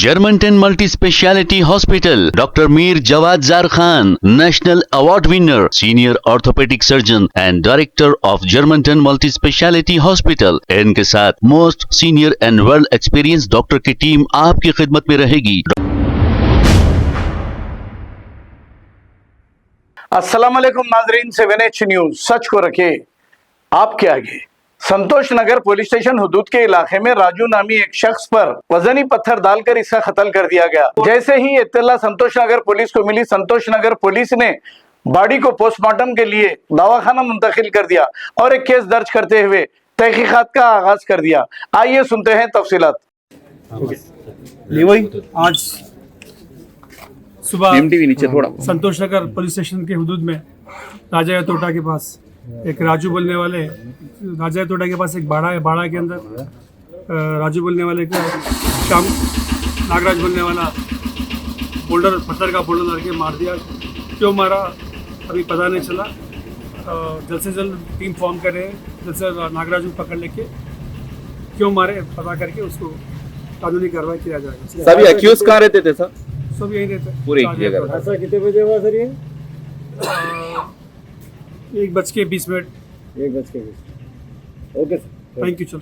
Germanton multi speciality hospital, doctor Mir Jawad jar Khan, national award winner, senior orthopaedic surgeon and director of Germanton multi speciality hospital. इनके साथ most senior and well experience doctor की team आपकी खिदमत में रहेगी। अस्सलाम वालेकुम नाजरीन, 7H न्यूज सच को रखे आपके आगे। संतोष नगर पुलिस स्टेशन हुदूद के इलाके में राजू नामी एक शख्स पर वजनी पत्थर डालकर इसका कत्ल कर दिया गया। जैसे ही इत्तला संतोष नगर पुलिस को मिली, संतोष नगर पुलिस ने बॉडी को पोस्टमार्टम के लिए दवाखाना मुंतकिल कर दिया और एक केस दर्ज करते हुए तहकीकात का आगाज कर दिया। आइए सुनते हैं तफसीलात। आज सुबह नीचे थोड़ा संतोष नगर पुलिस स्टेशन के हुदूद में राजा तोटा के पास एक राजू बोलने वाले, राजा तोटा के पास एक बाड़ा है, बाड़ा के अंदर राजू बोलने वाले का शाम नागराज बोलने वाला बोल्डर पत्थर का बोल्डर लड़के मार दिया। क्यों मारा अभी पता नहीं चला। जल्द से जल्द टीम फॉर्म कर रहे हैं, जल्द से नागराज को पकड़ लेके क्यों मारे पता करके उसको कानूनी कार्रवाई किया जाएगा। सभी एक्यूज कहाँ रहते थे सर? सब यही रहते हैं पूरे एक जगह। ऐसा कितने बजे हुआ सर ये? 1:20 1:20। Okay sir, thank you. चलो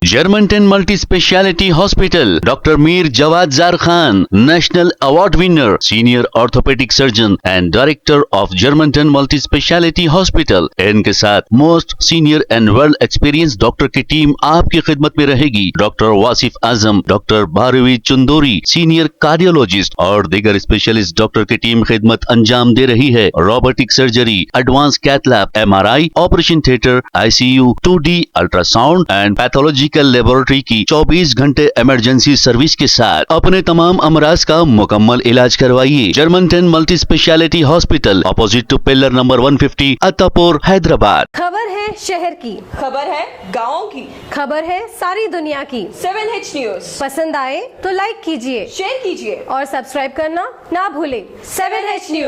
Germantown multi speciality hospital, doctor Mir Jawad jar Khan, national award winner, senior orthopaedic surgeon and director of Germanton multi speciality hospital. इनके साथ most senior and well experience doctor की टीम आपकी खिदमत में रहेगी। Doctor Wasif Azam, doctor Bharvi Chandori, senior cardiologist और दीगर स्पेशलिस्ट डॉक्टर की टीम खिदमत अंजाम दे रही है। Robotic surgery, advance cath lab, MRI, operation theatre, ICU, 2D ultrasound and pathological laboratory की 24 घंटे इमरजेंसी सर्विस के साथ अपने तमाम अमराज का मुकम्मल इलाज करवाइए। Germanten multi speciality hospital, opposite to pillar number 150, Attapur, Hyderabad. खबर है शहर की, खबर है गाँव की, खबर है सारी दुनिया की। 7H न्यूज पसंद आए तो लाइक कीजिए, शेयर कीजिए और सब्सक्राइब करना ना भूलें। 7H news.